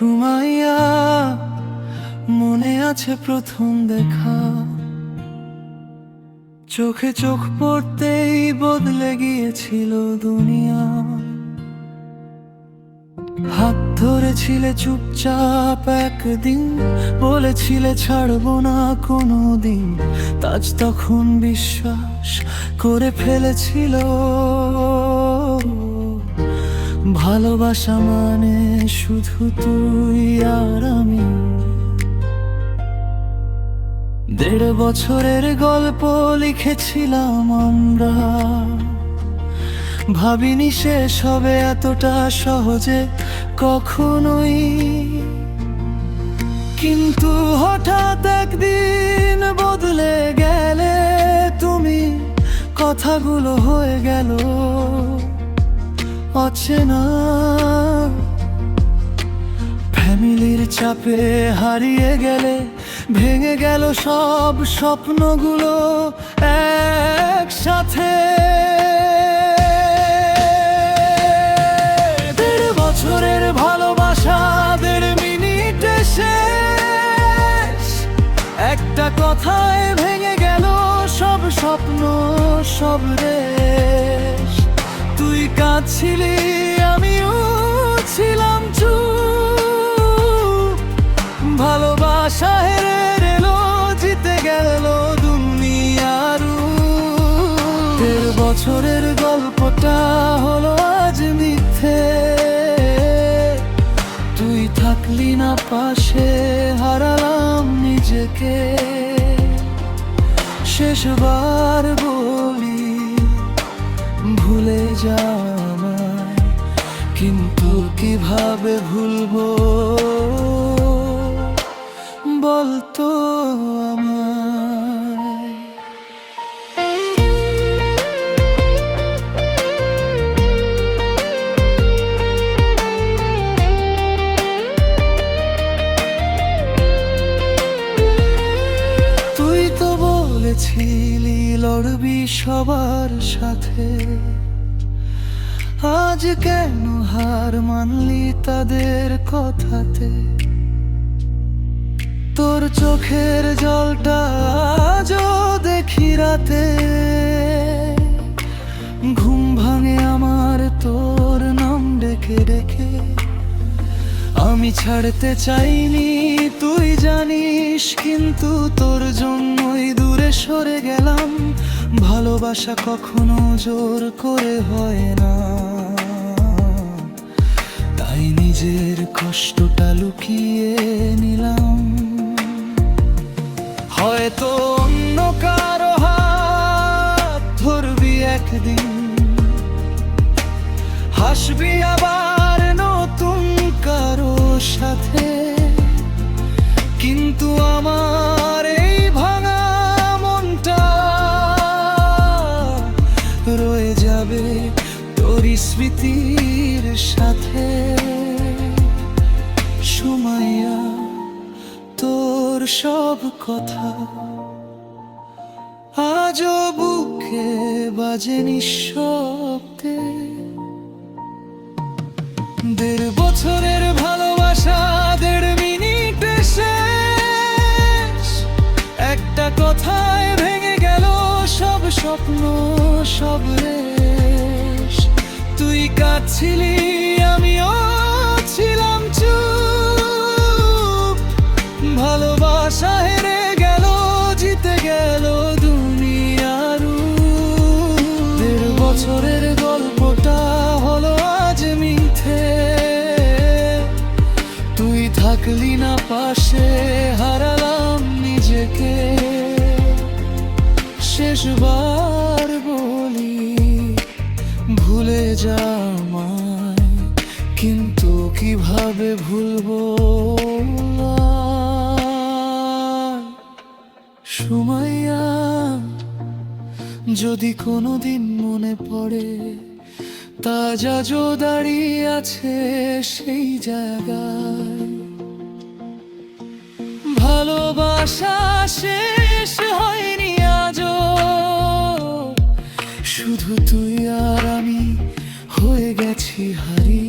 সুমাইয়া, মনে আছে প্রথম দেখা, চোখে চোখ পড়তেই বদলে গিয়েছিল দুনিয়া। হাত ধরেছিলে চুপচাপ একদিন, বলেছিলে ছাড়বো না কোনোদিন। তাজ তখন বিশ্বাস করে ফেলেছিল, ভালোবাসা মানে শুধু তুই আর আমি। 1.5 বছরের গল্প লিখেছিলাম আমরা, ভাবিনি শেষ হবে এতটা সহজে কখনোই। কিন্তু হঠাৎ একদিন বদলে গেলে তুমি, কথাগুলো হয়ে গেল অচেনা। ফ্যামিলির চাপে হারিয়ে গেলে, ভেঙে গেল সব স্বপ্নগুলো একসাথে। 1.5 বছরের ভালোবাসা 1.5 মিনিটে শেষ। একটা কথায় ভেঙে গেল সব স্বপ্ন, সব রেশ। তুই কাঁদছিলি, আমিও ছিলাম চুপ। ভালোবাসা হেরে এলো, জিতে গেল দুনিয়ার। 1.5 বছরের গল্পটা হলো আজ মিথ্যে। তুই থাকলি না পাশে, হারালাম নিজেকে। শেষবার বলি ভুলে যা আমায়, কিন্তু কিভাবে ভুলবো বলতো আমায়। তুই তো বলেছিলি লড়বি সবার সাথে, আজ কেন হার মানলি তাদের কথাতে? তোর চোখের জলটা আজও দেখি রাতে, ঘুম ভাঙে আমার তোর নাম ডেকে ডেকে। আমি ছাড়তে চাইনি তুই জানিস, কিন্তু তোর জন্যই দূরে সরে গেলাম। ভালোবাসা কখনো জোর করে হয় না, তাই নিজের কষ্টটা লুকিয়ে নিলাম। হয়তো অন্য কারো হাত ধরবি একদিন, হাসবি আবার নতুন কারো সাথে। কিন্তু আমার এই ভাঙা মনটা রয়ে যাবে তোর স্মৃতির সাথে। সুমাইয়া, তোর সব কথা আজও বুকে বাজে নিঃশব্দে। 1.5 বছরের ভালোবাসা 1.5 মিনিটে শেষ। একটা কথায় ভেঙে গেল সব স্বপ্ন, সব রেশ। তুই কাঁদছিলি, আমিও ছিলাম চুপ। ভালোবাসা হেরে গেল, জিতে গেল দুনিয়ার। 1.5 বছরের গল্পটা হলো আজ মিথ্যে। তুই থাকলি না পাশে, হারালাম নিজেকে। শেষবার বলি ভুলে যা আমায়, কিন্তু কিভাবে ভুলবো সুমাইয়া। যদি কোনোদিন মনে পড়ে, তাজা আজও দাঁড়িয়ে আছে সেই জায়গায়। ভালোবাসা শেষ হয়নি আজও, শুধু তুই আর আমি হয়ে গেছি হারিয়ে।